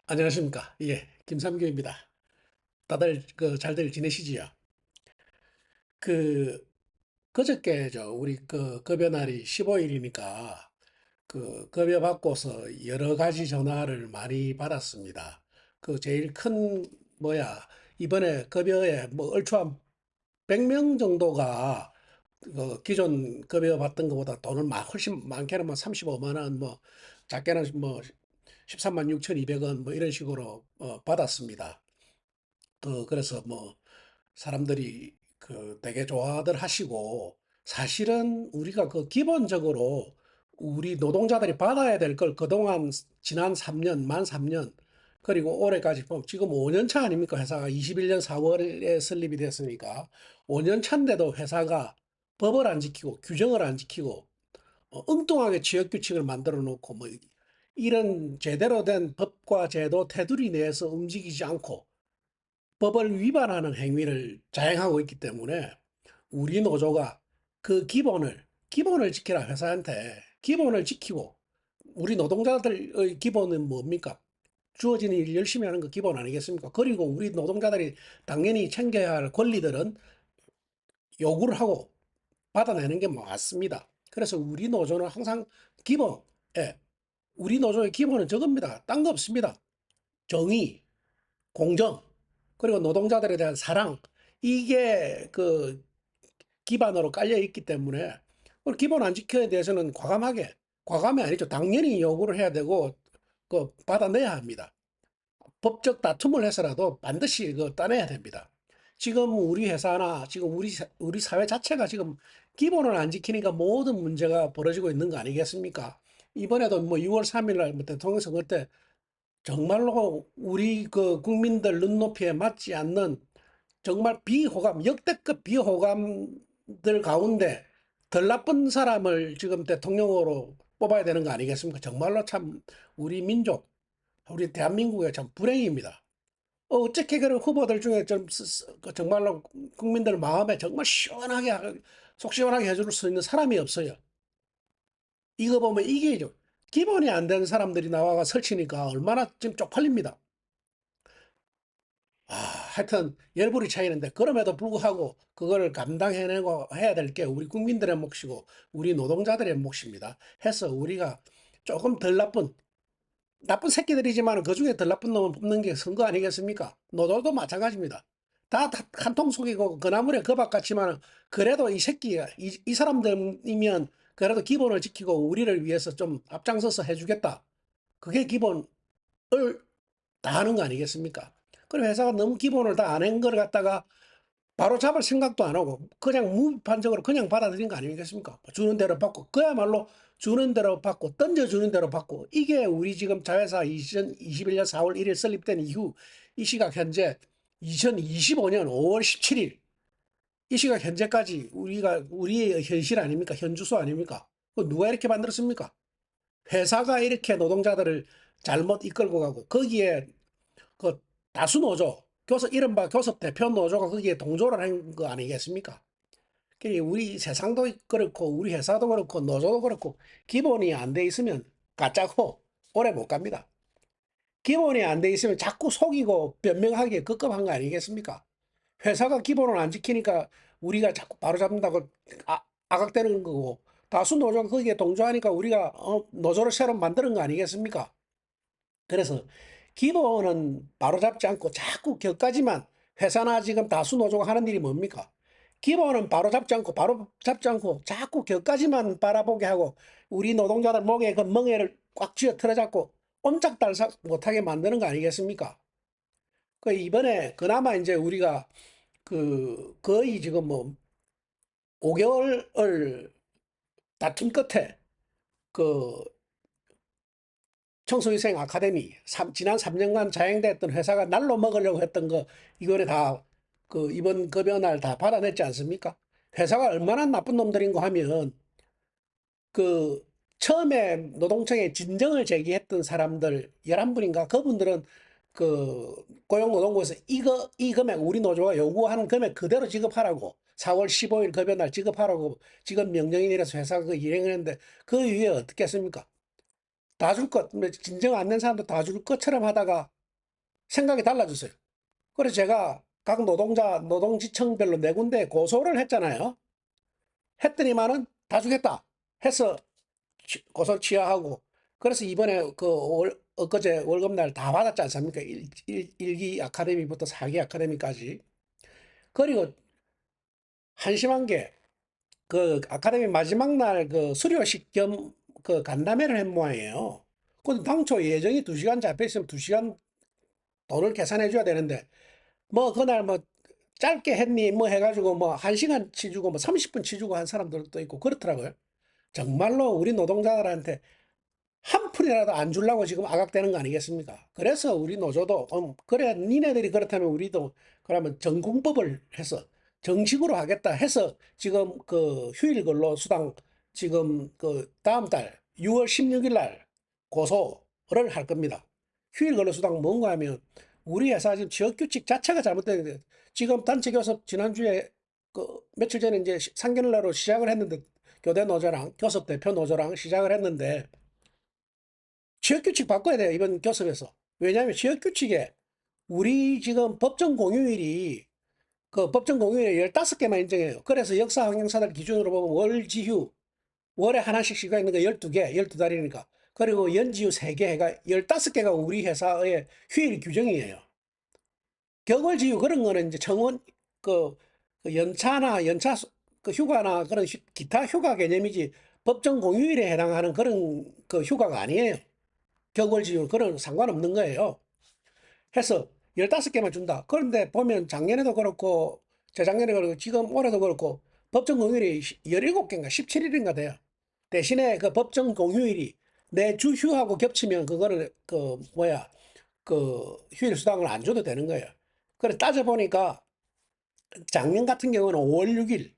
안녕하십니까. 예, 김삼규입니다. 다들 잘들 지내시지요? 그 그저께 우리 급여 날이 15일이니까 급여 받고서 여러 가지 전화를 많이 받았습니다. 제일 큰 뭐야 이번에 급여에 뭐 얼추 한 100명 정도가 기존 급여 받던 것보다 돈을 훨씬 많게는 뭐 35만 원, 뭐 작게는 뭐 13만 6,200원 뭐 이런 식으로 받았습니다. 그래서 뭐 사람들이 되게 좋아들 하시고, 사실은 우리가 기본적으로 우리 노동자들이 받아야 될 걸 그동안 지난 3년, 만 3년, 그리고 올해까지 보면 지금 5년 차 아닙니까? 회사가 21년 4월에 설립이 됐으니까 5년 차인데도 회사가 법을 안 지키고 규정을 안 지키고 엉뚱하게 지역 규칙을 만들어 놓고 뭐 이런 제대로 된 법과 제도 테두리 내에서 움직이지 않고 법을 위반하는 행위를 자행하고 있기 때문에 우리 노조가 기본을 지키라, 회사한테 기본을 지키고, 우리 노동자들의 기본은 뭡니까? 주어진 일 열심히 하는 거 기본 아니겠습니까? 그리고 우리 노동자들이 당연히 챙겨야 할 권리들은 요구를 하고 받아내는 게 맞습니다. 그래서 우리 노조는 항상 기본, 예, 우리 노조의 기본은 저겁니다. 딴 거 없습니다. 정의, 공정, 그리고 노동자들에 대한 사랑, 이게 기반으로 깔려 있기 때문에 기본 안 지켜야 대해서는 과감이 아니죠. 당연히 요구를 해야 되고 받아내야 합니다. 법적 다툼을 해서라도 반드시 따내야 됩니다. 지금 우리 회사나 지금 우리 사회 자체가 지금 기본을 안 지키니까 모든 문제가 벌어지고 있는 거 아니겠습니까? 이번에도 뭐 6월 3일 날 대통령 선거 때 정말로 우리 국민들 눈높이에 맞지 않는 정말 역대급 비호감들 가운데 덜 나쁜 사람을 지금 대통령으로 뽑아야 되는 거 아니겠습니까? 정말로 참 우리 민족, 우리 대한민국의 참 불행입니다. 어떻게 그런 후보들 중에 정말로 국민들 마음에 정말 속 시원하게 해줄 수 있는 사람이 없어요. 이거 보면 이게 기본이 안 되는 사람들이 나와가 설치니까 얼마나 지금 쪽팔립니다. 하여튼 열불이 차이는데, 그럼에도 불구하고 그거를 감당해내고 해야 될 게 우리 국민들의 몫이고 우리 노동자들의 몫입니다. 해서 우리가 조금 덜 나쁜 새끼들이지만 그 중에 덜 나쁜 놈을 뽑는 게 선거 아니겠습니까? 노조도 마찬가지입니다. 다 한통 속이고 그나물에 그박같지만, 그래도 이 사람들이면 그래도 기본을 지키고 우리를 위해서 좀 앞장서서 해주겠다. 그게 기본을 다 하는 거 아니겠습니까? 그럼 회사가 너무 기본을 다 안 한 걸 갖다가 바로 잡을 생각도 안 하고 그냥 무판적으로 그냥 받아들인 거 아니겠습니까? 주는 대로 받고, 그야말로 주는 대로 받고 던져주는 대로 받고, 이게 우리 지금 자회사 2021년 4월 1일 설립된 이후 이 시각 현재 2025년 5월 17일 이 시각 현재까지 우리의 현실 아닙니까? 현주소 아닙니까? 누가 이렇게 만들었습니까? 회사가 이렇게 노동자들을 잘못 이끌고 가고, 거기에 그 다수 노조, 이른바 교섭 대표 노조가 거기에 동조를 한 거 아니겠습니까? 우리 세상도 그렇고, 우리 회사도 그렇고, 노조도 그렇고, 기본이 안 돼 있으면 가짜고 오래 못 갑니다. 기본이 안 돼 있으면 자꾸 속이고 변명하기에 급급한 거 아니겠습니까? 회사가 기본을 안 지키니까 우리가 자꾸 바로잡는다고 악악대는 거고, 다수 노조가 거기에 동조하니까 우리가 노조를 새로 만드는 거 아니겠습니까? 그래서 기본은 바로잡지 않고 자꾸 격까지만, 회사나 지금 다수 노조가 하는 일이 뭡니까? 기본은 바로 잡지 않고 자꾸 격까지만 바라보게 하고 우리 노동자들 목에 그 멍에를 꽉 쥐어 틀어잡고 옴짝달싹 못하게 만드는 거 아니겠습니까? 이번에 그나마 이제 우리가 거의 지금 뭐 5개월을 다툰 끝에 그 청소희생 아카데미, 지난 3년간 자행됐던 회사가 날로 먹으려고 했던 거, 이거를 다 이번 급여 날 다 받아냈지 않습니까? 회사가 얼마나 나쁜 놈들인가 하면, 그 처음에 노동청에 진정을 제기했던 사람들 11분인가, 그분들은 고용노동부에서 이 금액, 우리 노조가 요구하는 금액 그대로 지급하라고, 4월 15일 급여 날 지급하라고 지금 명령이 내려서 회사가 일행을 했는데, 그 이후에 어떻게 했습니까? 다 줄 것, 진정 안 낸 사람도 다 줄 것처럼 하다가 생각이 달라졌어요. 그래서 제가 각 노동지청별로 네 군데 고소를 했잖아요. 했더니만은 다 주겠다 해서 고소를 취하하고, 그래서 이번에 엊그제 월급날 다 받았지 않습니까? 일기 아카데미부터 4기 아카데미까지. 그리고 한심한 게 그 아카데미 마지막 날 그 수료식 겸 그 간담회를 한 모양이에요. 근데 당초 예정이 2시간 잡혀 있으면 2시간 돈을 계산해 줘야 되는데, 뭐 그날 뭐 짧게 했니 뭐 해가지고 뭐 1시간 치주고 뭐 30분 치주고 한 사람들도 있고 그렇더라고요. 정말로 우리 노동자들한테 한 푼이라도 안 주려고 지금 아각되는 거 아니겠습니까? 그래서 우리 노조도 그래 니네들이 그렇다면 우리도 그러면 전공법을 해서 정식으로 하겠다 해서 지금 그 휴일 근로 수당 지금 그 다음 달 6월 16일 날 고소를 할 겁니다. 휴일 근로 수당 뭔가 하면 우리 회사 지금 지역 규칙 자체가 잘못되는데, 지금 단체 교섭 지난주에 그 며칠 전에 이제 상견례로 시작을 했는데, 교대 노조랑 교섭 대표 노조랑 시작을 했는데 지역규칙 바꿔야 돼요, 이번 교섭에서. 왜냐하면 지역규칙에 우리 지금 법정 공휴일이 그 법정 공휴일에 15개만 인정해요. 그래서 역사 항공사들 기준으로 보면 월지휴, 월에 하나씩 쉬가 있는 거 12개, 12달이니까. 그리고 연지휴 3개 해가 15개가 우리 회사의 휴일 규정이에요. 격월지휴 그런 거는 이제 정원, 그, 그 연차 그 휴가나 그런 기타 휴가 개념이지 법정 공휴일에 해당하는 그런 그 휴가가 아니에요. 격월지휴 그런 상관없는 거예요. 해서 15개만 준다. 그런데 보면 작년에도 그렇고 재작년에도 그렇고 지금 올해도 그렇고 법정 공휴일이 17개인가 17일인가 돼요. 대신에 그 법정 공휴일이 내 주 휴하고 겹치면 그거를 그 뭐야 그 휴일 수당을 안 줘도 되는 거예요. 그래 따져보니까 작년 같은 경우는 5월 6일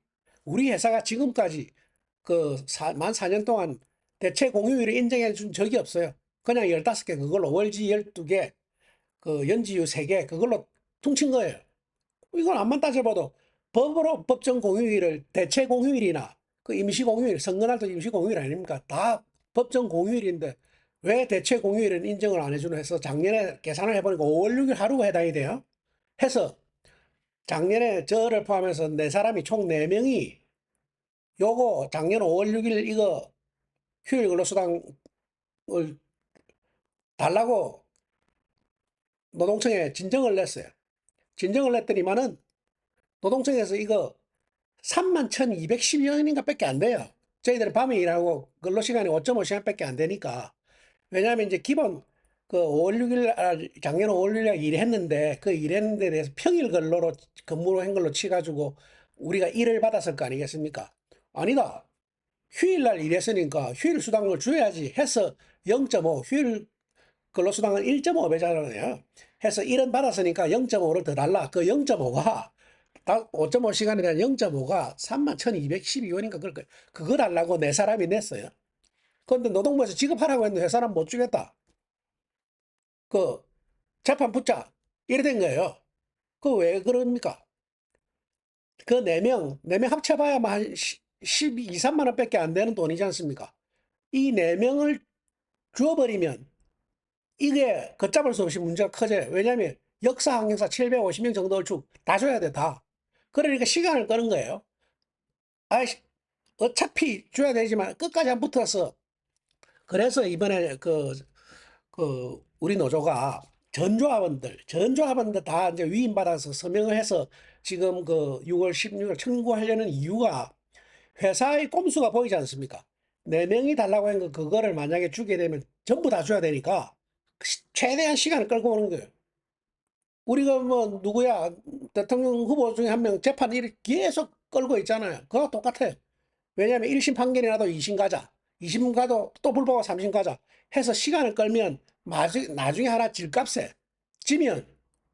우리 회사가 지금까지 만 4년 동안 대체 공휴일을 인정해 준 적이 없어요. 그냥 15개 그걸로 월지 12개 그 연지휴 3개 그걸로 퉁친 거예요. 이건 암만 따져봐도 법으로 법정 공휴일을 대체 공휴일이나 그 임시 공휴일, 선거날도 임시 공휴일 아닙니까? 다 법정 공휴일인데 왜 대체 공휴일은 인정을 안 해주나 해서 작년에 계산을 해보니까 5월 6일 하루가 해당이 돼요. 해서 작년에 저를 포함해서 네 사람이 총 4명이 요거 작년 5월 6일 이거 휴일 근로수당을 달라고 노동청에 진정을 냈어요. 진정을 냈더니만은 노동청에서 이거 3만 1,210여인인가 밖에 안 돼요. 저희들은 밤에 일하고 근로시간이 5.5시간 밖에 안 되니까. 왜냐하면 이제 기본 그 5월 6일, 작년 5월 6일 일했는데 그 일했는데 대해서 평일 근로로 근무로 한 걸로 치가지고 우리가 일을 받았을 거 아니겠습니까? 아니다. 휴일날 일했으니까 휴일 수당을 줘야지 해서 0.5, 휴일 근로수당은 1.5배잖아요. 해서 일은 받았으니까 0.5를 더 달라. 그 0.5가 5.5시간에 대한 0.5가 3만 1,212원인가 그럴 거예요. 그거 달라고 네 사람이 냈어요. 그런데 노동부에서 지급하라고 했는데 회사는 못 주겠다. 그 재판 붙자 이래 된 거예요. 그 왜 그럽니까? 그 네 명 합쳐봐야 한 12, 3만 원밖에 안 되는 돈이지 않습니까? 이 네 명을 주어버리면 이게 걷잡을 수 없이 문제가 커져요. 왜냐하면 역사 항공사 750명 정도를 다 줘야 돼, 다. 그러니까 시간을 끄는 거예요. 아, 어차피 줘야 되지만 끝까지 안 붙어서. 그래서 이번에 우리 노조가 전조합원들 다 이제 위임받아서 서명을 해서 지금 그 6월 16일 청구하려는 이유가 회사의 꼼수가 보이지 않습니까? 4명이 달라고 한 거 그거를 만약에 주게 되면 전부 다 줘야 되니까 최대한 시간을 끌고 오는 거예요. 우리가 뭐 누구야 대통령 후보 중에 한 명 재판 일 계속 끌고 있잖아요. 그거 똑같아요. 왜냐하면 1심 판결이 나도 2심 가자. 2심 가도 또 불법고 3심 가자. 해서 시간을 끌면 나중에 하나 질값에 지면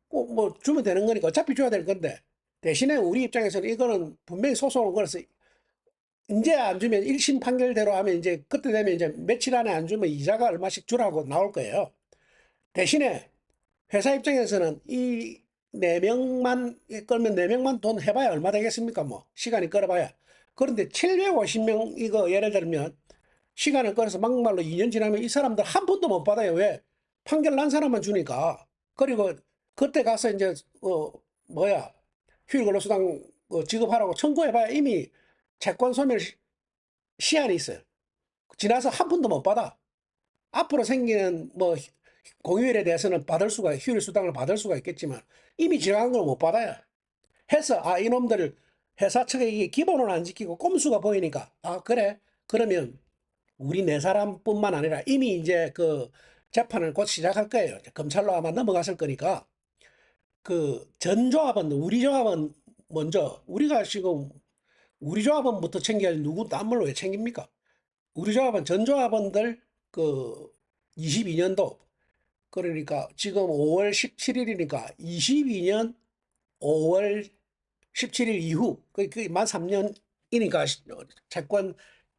꼭 뭐 주면 되는 거니까 어차피 줘야 될 건데, 대신에 우리 입장에서는 이거는 분명히 소송을 걸어서 이제 안 주면 1심 판결대로 하면 이제 그때 되면 이제 며칠 안에 안 주면 이자가 얼마씩 주라고 나올 거예요. 대신에 회사 입장에서는 이 4명만 끌면 4명만 돈 해봐야 얼마 되겠습니까? 뭐 시간이 끌어봐야. 그런데 750명 이거 예를 들면 시간을 끌어서 막말로 2년 지나면 이 사람들 한 푼도 못 받아요. 왜? 판결 난 사람만 주니까. 그리고 그때 가서 이제 뭐야 휴일 근로수당 지급하라고 청구해봐야 이미 채권 소멸 시한이 있어요. 지나서 한 푼도 못 받아. 앞으로 생기는 뭐 공휴일에 대해서는 휴일 수당을 받을 수가 있겠지만 이미 지나간 걸 못 받아요. 해서 이놈들 회사 측에 이게 기본을 안 지키고 꼼수가 보이니까 그래 그러면 우리 네 사람뿐만 아니라 이미 이제 그 재판을 곧 시작할 거예요. 검찰로 아마 넘어갔을 거니까 그 전조합은 우리 조합은 먼저 우리가 지금 우리 조합원부터 챙겨야지 누구 딴 걸로 왜 챙깁니까? 우리 조합은 전조합원들 그 22년도 그러니까 지금 5월 17일이니까 22년 5월 17일 이후 그만 3년이니까 채권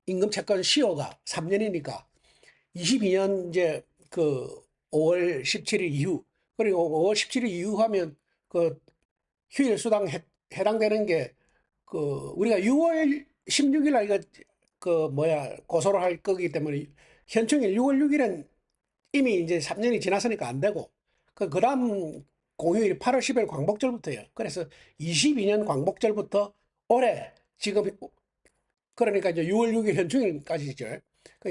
임금 채권 시효가 3년이니까 22년 이제 그 5월 17일 이후 그리고 5월 17일 이후 하면 그 휴일 수당 해당되는 게 그 우리가 6월 16일 날 이거 그 뭐야 고소를 할 거기 때문에 현충일 6월 6일은 이미 이제 3년이 지났으니까 안 되고 그다음 공휴일이 8월 10일 광복절부터예요. 그래서 22년 광복절부터 올해 지금 그러니까 이제 6월 6일 현충일까지죠.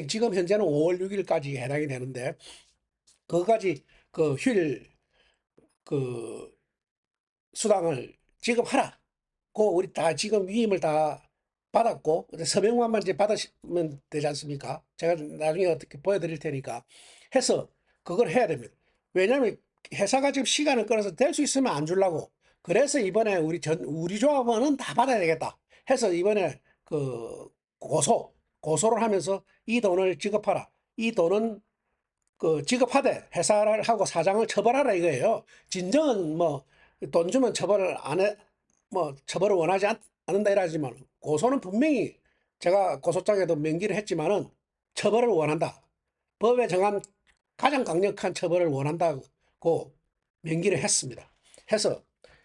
지금 현재는 5월 6일까지 해당이 되는데 그거까지 그 휴일 그 수당을 지급하라. 그 우리 다 지금 위임을 다 받았고 서명만만 이제 받으시면 되지 않습니까? 제가 나중에 어떻게 보여드릴 테니까 해서 그걸 해야 됩니다. 왜냐하면 회사가 지금 시간을 끌어서 될 수 있으면 안 주려고. 그래서 이번에 우리 조합원은 다 받아야 되겠다. 해서 이번에 그 고소를 하면서 이 돈을 지급하라. 이 돈은 그 지급하되 회사를 하고 사장을 처벌하라 이거예요. 진정은 뭐 돈 주면 처벌을 안 해, 뭐 처벌을 원하지 않는다 이러지만 고소는 분명히 제가 고소장에도 명기를 했지만은 처벌을 원한다. 법에 정한 가장 강력한 처벌을 원한다고 명기를 했습니다. 해서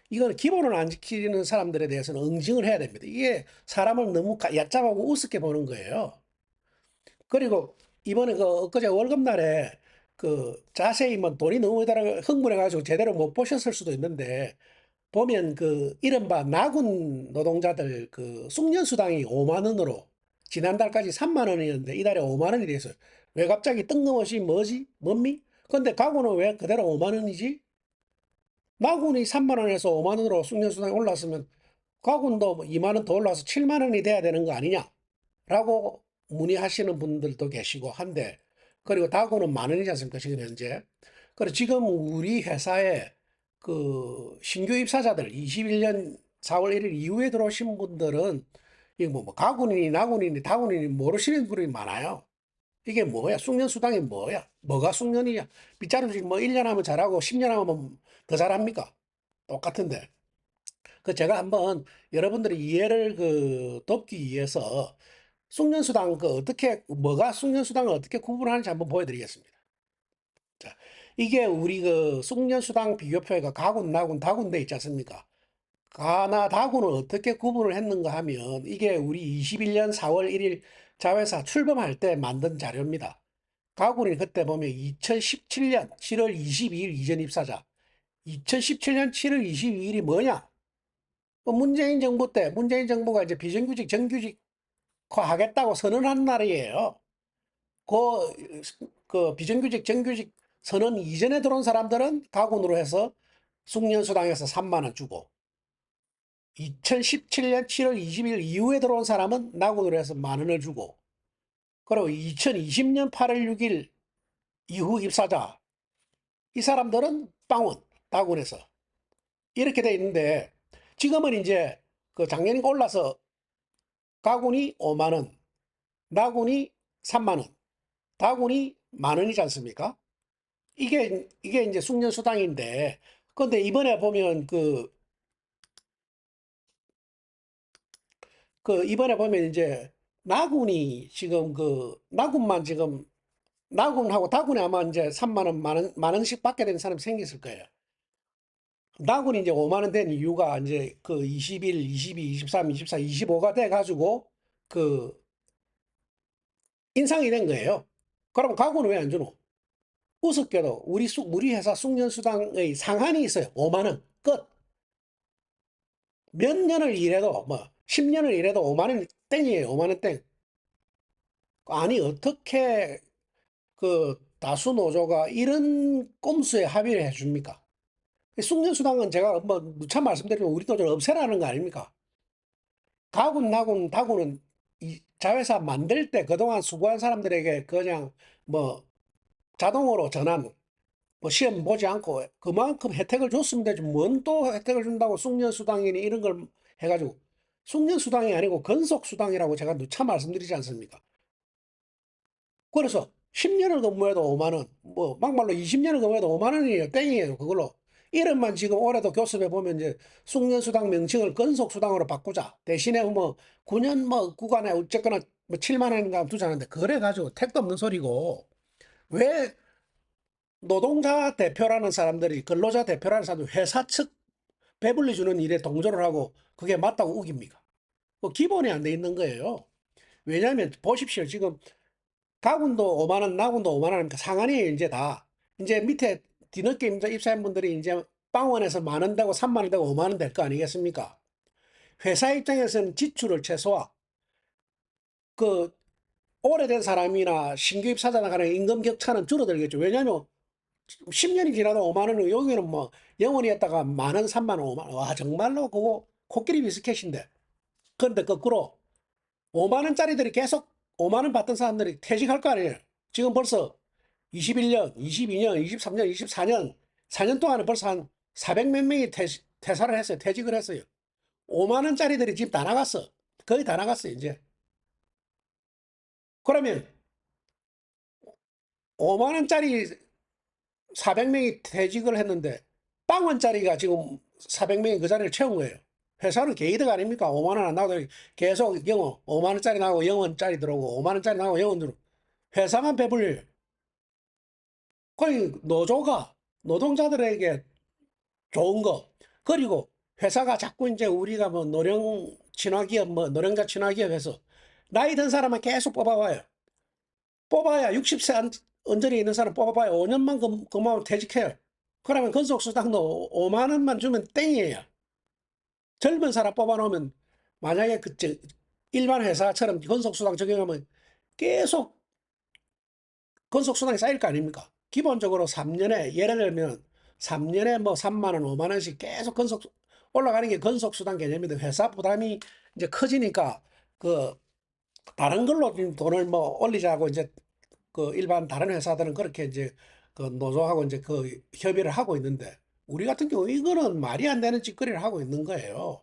이건 기본을 안 지키는 사람들에 대해서는 응징을 해야 됩니다. 이게 사람을 너무 얕잡아고 우습게 보는 거예요. 그리고 이번에 그 엊그제 월급날에 그 자세히 뭐 돈이 너무 흥분해가지고 제대로 못 보셨을 수도 있는데 보면 그 이른바 나군 노동자들 그 숙련수당이 5만 원으로 지난달까지 3만 원이었는데 이달에 5만 원이 돼서 왜 갑자기 뜬금없이 뭡니? 근데 가구는 왜 그대로 5만 원이지? 나군이 3만 원에서 5만 원으로 숙련수당이 올랐으면 가군도 2만 원 더 올라서 7만 원이 돼야 되는 거 아니냐? 라고 문의하시는 분들도 계시고 한데 그리고 다고는 만 원이지 않습니까 지금 현재. 그리고 지금 우리 회사에 그 신규 입사자들 21년 4월 1일 이후에 들어오신 분들은 이게 뭐 가군이니 나군이니 다군이니 모르시는 분이 많아요. 이게 뭐야? 숙련수당이 뭐야? 뭐가 숙련이야? 빗자루질 뭐 1년 하면 잘하고 10년 하면 더 잘합니까? 똑같은데. 그 제가 한번 여러분들의 이해를 그 돕기 위해서 숙련수당 뭐가 숙련수당을 어떻게 구분하는지 한번 보여드리겠습니다. 자, 이게 우리 그 숙련수당 비교표에가 가군, 나군, 다군 돼 있지 않습니까? 가나 다군을 어떻게 구분을 했는가 하면 이게 우리 21년 4월 1일 자회사 출범할 때 만든 자료입니다. 가군이 그때 보면 2017년 7월 22일 이전 입사자. 2017년 7월 22일이 뭐냐? 문재인 정부 때 문재인 정부가 이제 비정규직 정규직화 하겠다고 선언한 날이에요. 그 비정규직, 정규직 선언 이전에 들어온 사람들은 가군으로 해서 숙련수당에서 3만 원 주고 2017년 7월 20일 이후에 들어온 사람은 나군으로 해서 만 원을 주고 그리고 2020년 8월 6일 이후 입사자 이 사람들은 빵원, 다군에서 이렇게 돼 있는데 지금은 이제 그 작년에 올라서 가군이 5만 원, 나군이 3만 원, 다군이 만 원이지 않습니까? 이게 이제 숙련수당인데, 근데 이번에 보면 이번에 보면 이제 나군이 지금 나군만 지금, 나군하고 다군이 아마 이제 3만 원, 만 원씩 받게 되는 사람이 생겼을 거예요. 나군이 이제 5만 원 된 이유가 이제 그 21, 22, 23, 24, 25가 돼가지고 그 인상이 된 거예요. 그럼 가군은 왜 안 주노? 우습게도 우리 회사 숙련수당의 상한이 있어요. 5만 원. 끝. 몇 년을 일해도, 뭐, 10년을 일해도 5만 원 땡이에요. 5만 원 땡. 아니, 어떻게 그 다수 노조가 이런 꼼수에 합의를 해줍니까? 숙련수당은 제가 뭐 누차 말씀드리면 우리 노조를 없애라는 거 아닙니까? 가군, 나군, 다군은 이 자회사 만들 때 그동안 수고한 사람들에게 그냥 뭐 자동으로 전환, 뭐 시험 보지 않고 그만큼 혜택을 줬으면 되지. 뭔 또 혜택을 준다고 숙련수당이니 이런 걸 해가지고. 숙련수당이 아니고 근속수당이라고 제가 누차 말씀드리지 않습니까? 그래서 10년을 근무해도 5만 원, 뭐 막말로 20년을 근무해도 5만 원이에요. 땡이에요. 그걸로. 이름만 지금 올해도 교습해 보면 이제 숙련수당 명칭을 근속수당으로 바꾸자. 대신에 뭐 9년 뭐 구간에 어쨌거나 뭐 7만 원인가 두자는데 그래 가지고 택도 없는 소리고. 왜 노동자 대표라는 사람들이, 근로자 대표라는 사람들이 회사 측 배불리 주는 일에 동조를 하고 그게 맞다고 우깁니까? 그 기본이 안 돼 있는 거예요. 왜냐하면 보십시오. 지금 가군도 5만 원, 나군도 5만 원이니까 상한이 이제 다, 이제 밑에 뒤늦게 입사한 분들이 이제 빵원에서 만 원 되고 3만 원 되고 5만 원 될 거 아니겠습니까? 회사 입장에서는 지출을 최소화, 그 오래된 사람이나 신규 입사자나 간의 임금 격차는 줄어들겠죠. 왜냐하면 10년이 지나도 5만 원은, 여기는 뭐 영원히 했다가 만 원, 3만 원, 5만 원. 와, 정말로 그거 코끼리 비스켓인데. 그런데 거꾸로 5만 원짜리들이 계속 5만 원 받던 사람들이 퇴직할 거 아니에요. 지금 벌써 21년, 22년, 23년, 24년, 4년 동안에 벌써 한 400 몇 명이 퇴사를 했어요. 퇴직을 했어요. 5만 원짜리들이 지금 다 나갔어. 거의 다 나갔어요, 이제. 그러면 5만 원짜리 400명이 퇴직을 했는데 빵원짜리가 지금 400명이 그 자리를 채운 거예요. 회사는 개이득 아닙니까? 5만 원 안 나오더니 계속 영어 5만 원짜리 나오고 0원짜리 들어오고 5만 원짜리 나오고 0원 들어오고 회사만 배불려요. 거의 노조가 노동자들에게 좋은 거. 그리고 회사가 자꾸 이제 우리가 뭐 노령 친화기업, 뭐 노령자 친화기업 해서 나이 든 사람만 계속 뽑아와요. 뽑아야 60세 언저리에 있는 사람 뽑아봐야 5년만 근무하면 퇴직해요. 그러면 근속수당도 5만 원만 주면 땡이에요. 젊은 사람 뽑아놓으면 만약에 일반 회사처럼 근속수당 적용하면 계속 근속수당이 쌓일 거 아닙니까? 기본적으로 3년에, 예를 들면 3년에 뭐 3만 원, 5만 원씩 계속 올라가는 게 근속수당 개념인데 회사 부담이 이제 커지니까 그 다른 걸로 좀 돈을 뭐 올리자고 이제 그 일반 다른 회사들은 그렇게 이제 그 노조하고 이제 그 협의를 하고 있는데 우리 같은 경우 이거는 말이 안 되는 짓거리를 하고 있는 거예요.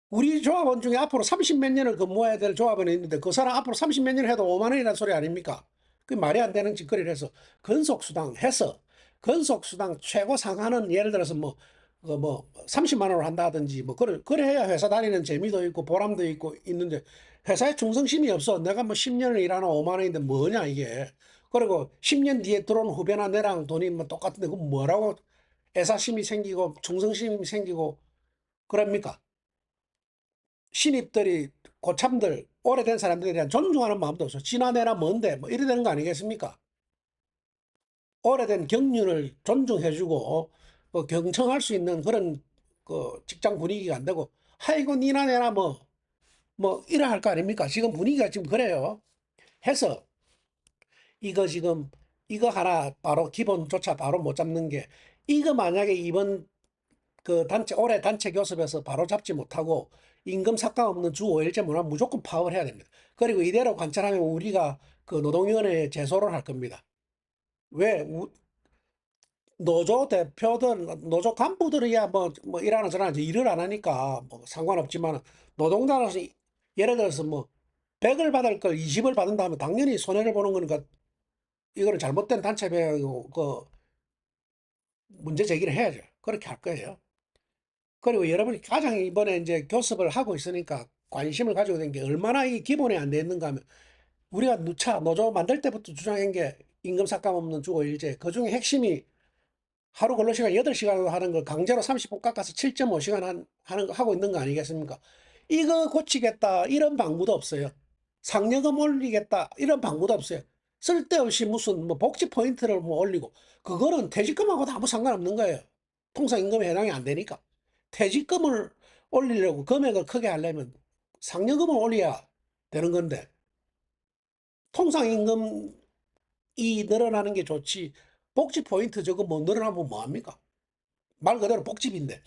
우리 조합원 중에 앞으로 30 몇 년을 근무해야 될 조합원이 있는데 그 사람 앞으로 30 몇 년 해도 5만 원이라는 소리 아닙니까? 그 말이 안 되는 짓거리를 해서 근속수당 해서 근속수당 최고 상한은 예를 들어서 뭐, 뭐 30만 원을 한다든지 뭐 그래 해야 회사 다니는 재미도 있고 보람도 있고 있는데 회사에 충성심이 없어. 내가 뭐 10년을 일하는 5만 원인데 뭐냐 이게. 그리고 10년 뒤에 들어온 후배나 내랑 돈이 뭐 똑같은데 그 뭐라고 애사심이 생기고 충성심이 생기고 그럽니까? 신입들이 고참들 오래된 사람들에 대한 존중하는 마음도 없어. 지나내나 뭔데 뭐 이래 되는 거 아니겠습니까? 오래된 경륜을 존중해주고 경청할 수 있는 그런 그 직장 분위기가 안 되고 아이고 니나 내나 뭐 이래 할 거 아닙니까? 지금 분위기가 지금 그래요. 해서 이거 지금 이거 하나 바로 기본조차 바로 못 잡는 게 이거 만약에 이번 그 단체 올해 단체 교섭에서 바로 잡지 못하고 임금 삭감 없는 주 5일제 문화 무조건 파업을 해야 됩니다. 그리고 이대로 관찰하면 우리가 그 노동위원회에 제소를 할 겁니다. 왜 노조 대표들, 노조 간부들이야 뭐 일하는 저런 일을 안 하니까 뭐 상관없지만 노동자로서 예를 들어서 뭐 100을 받을 걸 20을 받는다면 당연히 손해를 보는 거니까 이거는 잘못된 단체 배하고 그 문제 제기를 해야죠. 그렇게 할 거예요. 그리고 여러분이 가장 이번에 이제 교섭을 하고 있으니까 관심을 가지고 있는 게 얼마나 이 기본에 안 돼 있는가 하면 우리가 누차 노조 만들 때부터 주장한 게 임금 삭감 없는 주 5일제. 그중에 핵심이 하루 근로시간 8시간 하는 걸 강제로 30분 깎아서 7.5시간 하고 있는 거 아니겠습니까? 이거 고치겠다 이런 방구도 없어요. 상여금 올리겠다 이런 방구도 없어요. 쓸데없이 무슨 뭐 복지 포인트를 뭐 올리고, 그거는 퇴직금하고도 아무 상관없는 거예요. 통상임금에 해당이 안 되니까. 퇴직금을 올리려고 금액을 크게 하려면 상여금을 올려야 되는 건데, 통상임금이 늘어나는 게 좋지, 복지 포인트 저거 뭐 늘어나면 뭐합니까? 말 그대로 복지비인데.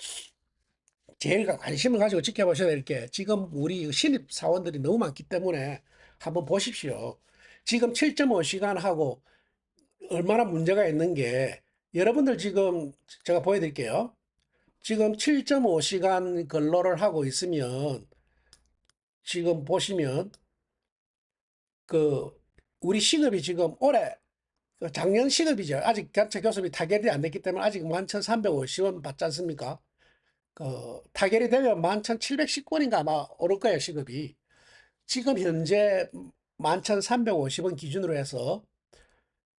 제일 관심을 가지고 지켜보셔야 될 게, 지금 우리 신입 사원들이 너무 많기 때문에 한번 보십시오. 지금 7.5시간 하고 얼마나 문제가 있는 게, 여러분들 지금 제가 보여드릴게요. 지금 7.5시간 근로를 하고 있으면, 지금 보시면 그 우리 시급이 지금 올해, 작년 시급이죠. 아직 자체 교섭이 타결이 안 됐기 때문에 아직 11,350원 받지 않습니까? 타결이 되면 11,710원인가 아마 오를 거예요, 시급이. 지금 현재 11,350원 기준으로 해서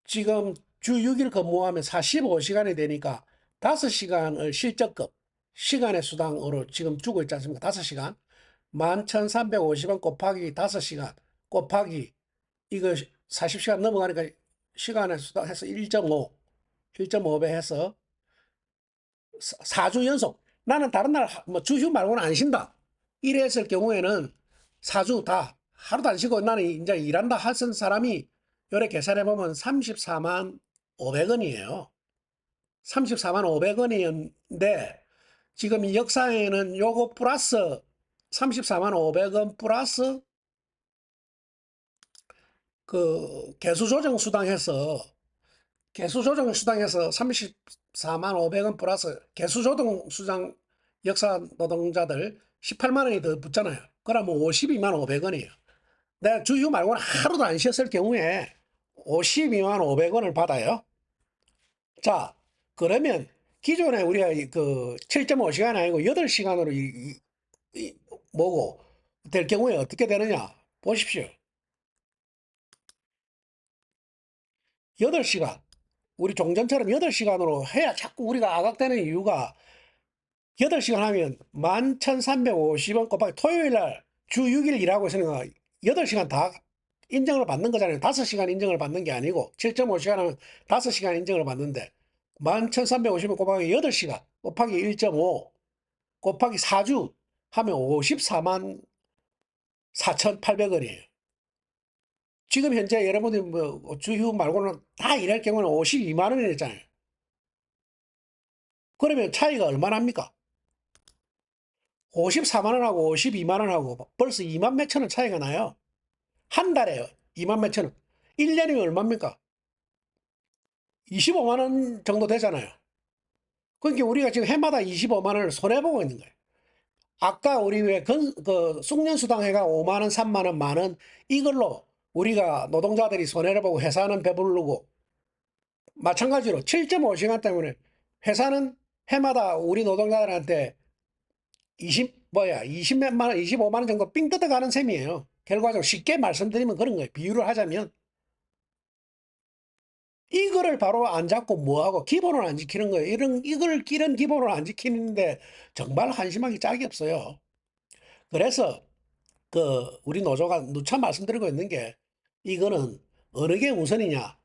지금 주 6일 근무하면 45시간이 되니까 5시간을 실적급, 시간의 수당으로 지금 주고 있지 않습니까? 5시간. 11,350원 곱하기 5시간 곱하기 이거 40시간 넘어가니까 시간의 수당 해서 1.5, 1.5배 해서 4주 연속. 나는 다른 날 뭐 주휴 말고는 안 쉰다. 이랬을 경우에는 4주 다 하루도 안 쉬고 나는 이제 일한다 하던 사람이 요래 계산해 보면 34만 500원이에요. 34만 500원이었는데 지금 이 역사에는 요거 플러스 34만 500원 플러스 그 개수조정 수당해서, 개수조정 수당해서 34만 500원 플러스 개수조정 수당 역사 노동자들 18만 원이 더 붙잖아요. 그러면 52만 500원이에요. 내가 주휴 말고는 하루도 안 쉬었을 경우에 52만 500원을 받아요. 자, 그러면 기존에 우리가 그 7.5시간 아니고 8시간으로 뭐고 될 경우에 어떻게 되느냐? 보십시오. 8시간. 우리 종전처럼 8시간으로 해야 자꾸 우리가 아각되는 이유가, 8시간 하면 11,350원 곱하기 토요일 날 주 6일 일하고 있으니까 8시간 다 인정을 받는 거잖아요. 5시간 인정을 받는 게 아니고 7.5시간 하면 5시간 인정을 받는데 11,350원 곱하기 8시간 곱하기 1.5 곱하기 4주 하면 54만 4,800원이에요. 지금 현재 여러분들이 뭐 주휴 말고는 다 일할 경우는 52만 원이 냈잖아요. 그러면 차이가 얼마나 합니까? 54만 원하고 52만 원하고 벌써 2만 몇천 원 차이가 나요. 한 달에 2만 몇천 원. 1년이면 얼마입니까? 25만 원 정도 되잖아요. 그러니까 우리가 지금 해마다 25만 원을 손해보고 있는 거예요. 아까 우리 왜 숙련수당 해가 5만 원, 3만 원, 만 원, 이걸로 우리가 노동자들이 손해를 보고 회사는 배부르고, 마찬가지로 7.5시간 때문에 회사는 해마다 우리 노동자들한테 20몇만 원, 25만 원 정도 삥 뜯어가는 셈이에요. 결과적으로 쉽게 말씀드리면 그런 거예요. 비유를 하자면. 이거를 바로 안 잡고 뭐하고 기본을 안 지키는 거예요. 이런 기본을 안 지키는데 정말 한심하기 짝이 없어요. 그래서 우리 노조가 누차 말씀드리고 있는 게, 이거는 어느 게 우선이냐.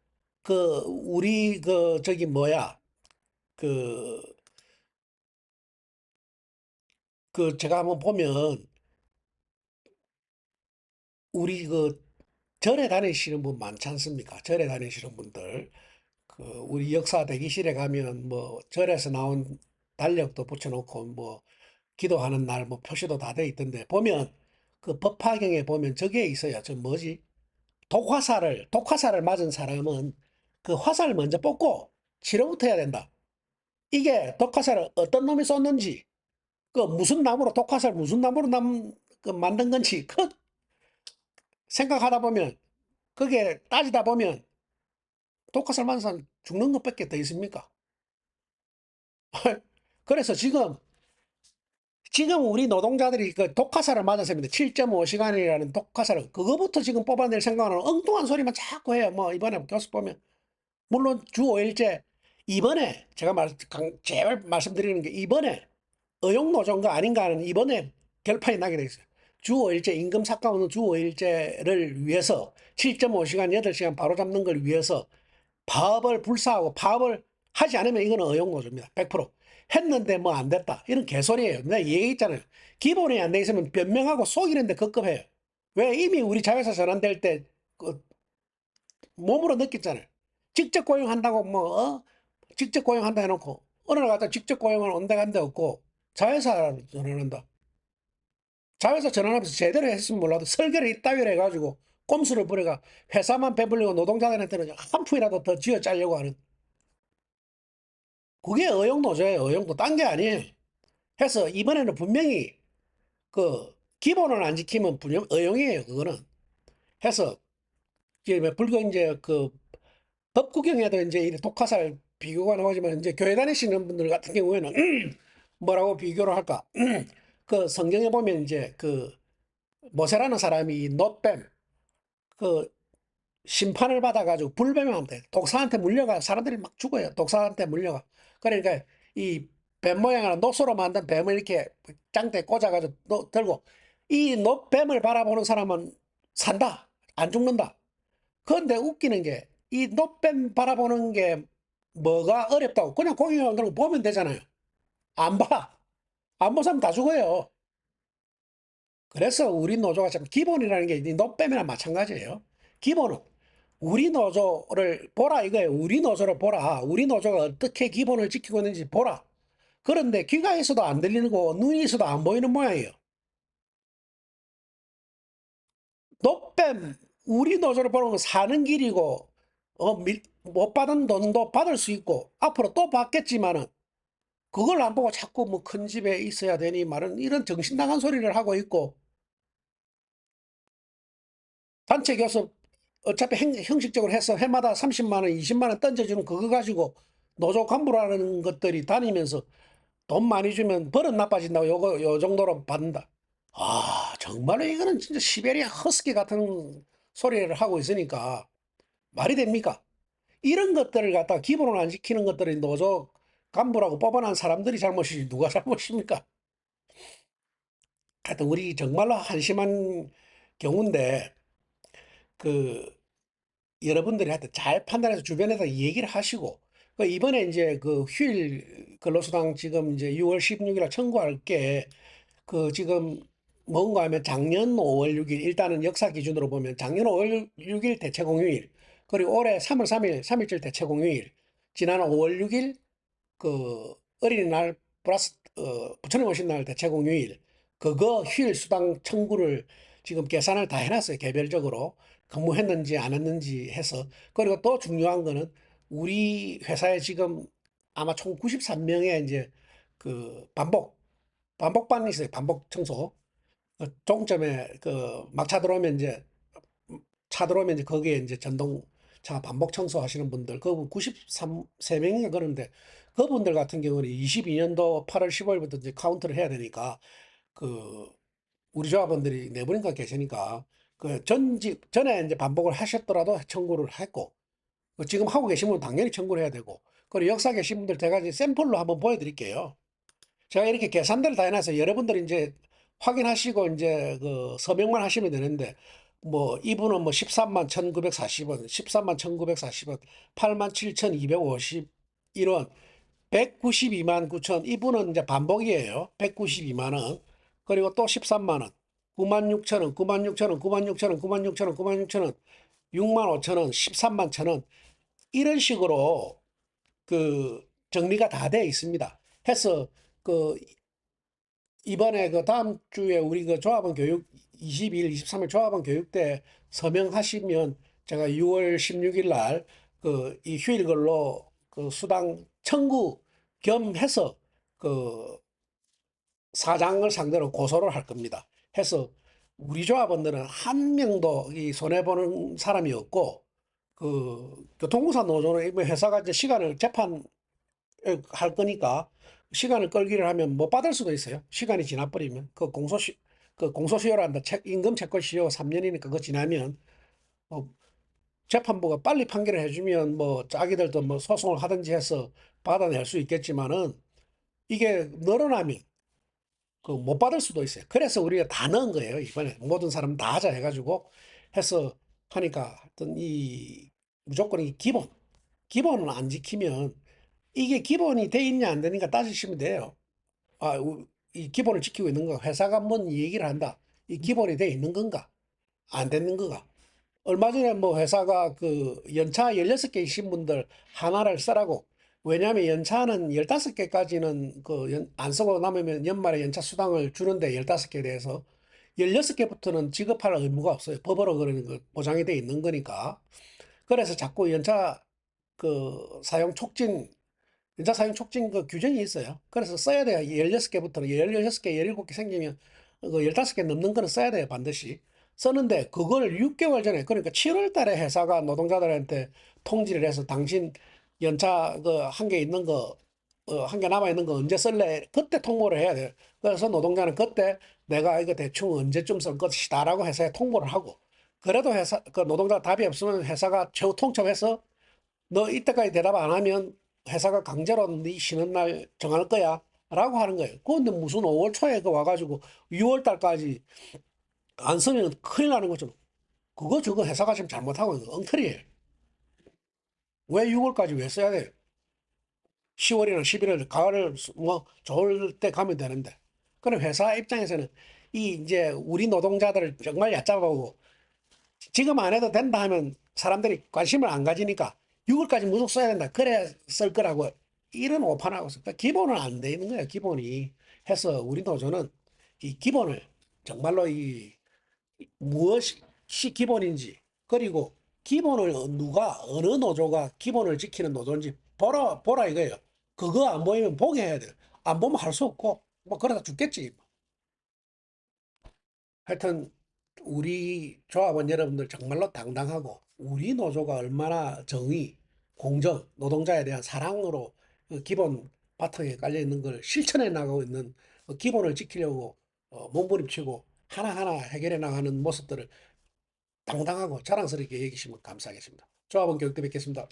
우리 저기 뭐야. 그, 제가 한번 보면 우리 절에 다니시는 분 많지 않습니까? 절에 다니시는 분들. 우리 역사 대기실에 가면 뭐 절에서 나온 달력도 붙여놓고 뭐 기도하는 날 뭐 표시도 다 돼 있던데, 보면 그 법화경에 보면 저게 있어요. 저 뭐지? 독화살을 맞은 사람은 그 화살을 먼저 뽑고 치료부터 해야 된다. 이게 독화살을 어떤 놈이 쏜는지, 무슨 나무로 독화살 무슨 나무로 만든 건지 생각하다 보면, 그게 따지다 보면 독화살 맞은 사람 죽는 것밖에 더 있습니까? 그래서 지금 우리 노동자들이 그 독화살을 맞았습니다. 7.5시간이라는 독화살을, 그거부터 지금 뽑아낼 생각은 엉뚱한 소리만 자꾸 해요. 뭐 이번에 교수 보면, 물론 주 5일제, 이번에 제가 제발 말씀드리는 게, 이번에 의용노조인가 아닌가 하는 이번에 결판이 나게 돼 있어요. 주 5일제, 임금 삭감없는 주 5일제를 위해서 7.5시간, 8시간 바로 잡는 걸 위해서 파업을 불사하고 파업을 하지 않으면 이거는 의용노조입니다. 100%. 했는데 뭐 안 됐다. 이런 개소리예요. 내가 얘기했잖아요. 기본이 안 돼 있으면 변명하고 속이는데 급급해요. 왜? 이미 우리 자회사 전환될 때 몸으로 느꼈잖아요. 직접 고용한다고 직접 고용한다 해놓고 어느 날 갖다 직접 고용을 온데간데 없고 자회사 전환한다. 자회사 전환하면서 제대로 했으면 몰라도 설계를 이따위로 해가지고 꼼수를 부려가 회사만 배불리고 노동자들한테는 한 푼이라도 더 쥐어 짜려고 하는, 그게 의용노조예요. 의용도 딴 게 아니에요. 해서 이번에는 분명히 그 기본을 안 지키면 분명 의용이에요. 그거는. 해서 이제 불교 이제 그 법 구경해도 이제 이 독화살 비교가 나오지만 이제 교회 다니시는 분들 같은 경우에는 뭐라고 비교를 할까? 그 성경에 보면 이제 그 모세라는 사람이 놋뱀 그 심판을 받아가지고 불뱀하면 돼. 독사한테 물려가 사람들이 막 죽어요. 독사한테 물려가. 그러니까 이 뱀 모양을 놋으로 만든 뱀을 이렇게 짱대 꽂아가지고 들고 이 놋뱀을 바라보는 사람은 산다. 안 죽는다. 그런데 웃기는 게 이 놋뱀 바라보는 게 뭐가 어렵다고 그냥 고개만 들고 보면 되잖아요. 안 봐. 안 보면 다 죽어요. 그래서 우리 노조가 참 기본이라는 게 이 놋뱀이랑 마찬가지예요. 기본은 우리 노조를 보라 이거예요. 우리 노조를 보라. 우리 노조가 어떻게 기본을 지키고 있는지 보라. 그런데 귀가 있어도 안 들리고 눈이 있어도 안 보이는 모양이에요. 놋뱀 우리 노조를 보는 건 사는 길이고 못 받은 돈도 받을 수 있고 앞으로 또 받겠지만은 그걸 안 보고 자꾸 뭐 큰 집에 있어야 되니 말은 이런 정신 나간 소리를 하고 있고, 단체 교섭 어차피 형식적으로 해서 해마다 30만 원, 20만 원 던져주는 그거 가지고 노조 간부라는 것들이 다니면서 돈 많이 주면 버릇 나빠진다고 요 정도로 받는다. 아, 정말로 이거는 진짜 시베리아 허스키 같은 소리를 하고 있으니까 말이 됩니까? 이런 것들을 갖다가 기본을 안 지키는 것들이 노조 간부라고 뽑아난 사람들이 잘못이지 누가 잘못입니까? 하여튼 우리 정말로 한심한 경우인데 그 여러분들이 하여튼 잘 판단해서 주변에서 얘기를 하시고 그 이번에 이제 그 휴일 근로수당 지금 이제 6월 16일 청구할 게 그 지금 뭔가 하면 작년 5월 6일 일단은 역사 기준으로 보면 작년 5월 6일 대체 공휴일 그리고 올해 3월 3일 3일절 대체 공휴일 지난 5월 6일 그 어린이날 플러스 부처님 오신 날 대체 공휴일 그거 휴일 수당 청구를 지금 계산을 다 해놨어요. 개별적으로 근무했는지 안 했는지 해서. 그리고 또 중요한 거는 우리 회사에 지금 아마 총 93명의 이제 그 반복반이 있어요. 반복 청소. 종점에 그 막차 들어오면 이제 차 들어오면 이제 거기에 이제 전동차 반복 청소하시는 분들, 그분 93명인가 그러는데, 그분들 같은 경우는 22년도 8월 15일부터 이제 카운트를 해야 되니까, 그, 우리 조합원들이 네 분인가 계시니까, 그 전에 이제 반복을 하셨더라도 청구를 했고, 그 지금 하고 계신 분은 당연히 청구를 해야 되고, 그리고 역사 계신 분들 제가 이제 샘플로 한번 보여드릴게요. 제가 이렇게 계산대를 다 해놔서 여러분들이 이제 확인하시고 이제 그 서명만 하시면 되는데 뭐 이분은 뭐 13만 1940원, 13만 1940원, 8만 7251원, 192만 9천, 이분은 이제 반복이에요. 192만 원. 그리고 또 13만 원, 9만 6천 원, 9만 6천 원, 9만 6천 원, 9만 6천 원, 9만 6천 원, 6만 5천 원, 13만 천 원. 이런 식으로 그 정리가 다 되어 있습니다. 해서 그 이번에 그 다음 주에 우리 그 조합원 교육 22일, 23일 조합원 교육 때 서명하시면 제가 6월 16일 날 그 이 휴일 근로 그 수당 청구 겸 해서 그 사장을 상대로 고소를 할 겁니다. 해서 우리 조합원들은 한 명도 이 손해보는 사람이 없고 그 교통공사 노조는 이번 회사가 이제 시간을 재판 할 거니까 시간을 끌기를 하면 못 받을 수도 있어요. 시간이 지나버리면 그 공소시효란다. 임금 채권시효 3년이니까 그거 지나면 뭐 재판부가 빨리 판결을 해주면 뭐 자기들도 뭐 소송을 하든지 해서 받아낼 수 있겠지만은 이게 늘어나면 그 못 받을 수도 있어요. 그래서 우리가 다 넣은 거예요. 이번에 모든 사람 다 하자 해가지고 해서 하니까 어떤 이 무조건 이 기본을 안 지키면 이게 기본이 돼 있냐 안 되니까 따지시면 돼요. 아, 이 기본을 지키고 있는 거 회사가 뭔 얘기를 한다. 이 기본이 돼 있는 건가? 안 되는 거가. 얼마 전에 뭐 회사가 그 연차 16개이신 분들 하나를 쓰라고. 왜냐하면 연차는 15개까지는 그 안 쓰고 남으면 연말에 연차 수당을 주는데 15개에 대해서 16개부터는 지급할 의무가 없어요. 법으로 그러는 거 보장이 돼 있는 거니까. 그래서 자꾸 연차 그 사용 촉진 연차 사용 촉진 그 규정이 있어요. 그래서 써야 돼요. 16개부터는 16개, 17개 생기면 그 15개 넘는 거는 써야 돼요. 반드시. 쓰는데 그걸 6개월 전에 그러니까 7월 달에 회사가 노동자들한테 통지를 해서 당신 연차 그 한 개 있는 거 한 개 남아 있는 거 언제 쓸래? 그때 통보를 해야 돼요. 그래서 노동자는 그때 내가 이거 대충 언제쯤 쓸 것이다라고 회사에 통보를 하고 그래도 회사 그 노동자 답이 없으면 회사가 최후 통첩해서 너 이때까지 대답 안 하면 회사가 강제로 네 쉬는 날 정할 거야. 라고 하는 거예요. 그런데 무슨 5월 초에 그 와가지고 6월 달까지 안 쓰면 큰일 나는 거죠. 그거 저거 회사가 지금 잘못하고 있는 거 엉터리예요. 왜 6월까지 왜 써야 돼요? 10월이나 11월 가을 뭐 좋을 때 가면 되는데. 그럼 회사 입장에서는 이 이제 우리 노동자들을 정말 얕잡아보고 지금 안 해도 된다 하면 사람들이 관심을 안 가지니까 6월까지 무조건 써야 된다. 그래 쓸 거라고 이런 오판하고 있어. 그러니까 기본은 안 돼 있는 거예요. 기본이 해서 우리 노조는 이 기본을 정말로 이 무엇이 기본인지 그리고 기본을 누가 어느 노조가 기본을 지키는 노조인지 보라 이거예요. 그거 안 보이면 보게 해야 돼요. 안 보면 할 수 없고 뭐 그러다 죽겠지. 하여튼 우리 조합원 여러분들 정말로 당당하고 우리 노조가 얼마나 정의, 공정, 노동자에 대한 사랑으로 그 기본 바탕에 깔려 있는 걸 실천해 나가고 있는 그 기본을 지키려고 몸부림치고 하나하나 해결해 나가는 모습들을 당당하고 자랑스럽게 여기시면 감사하겠습니다. 조합원 교육대 뵙겠습니다.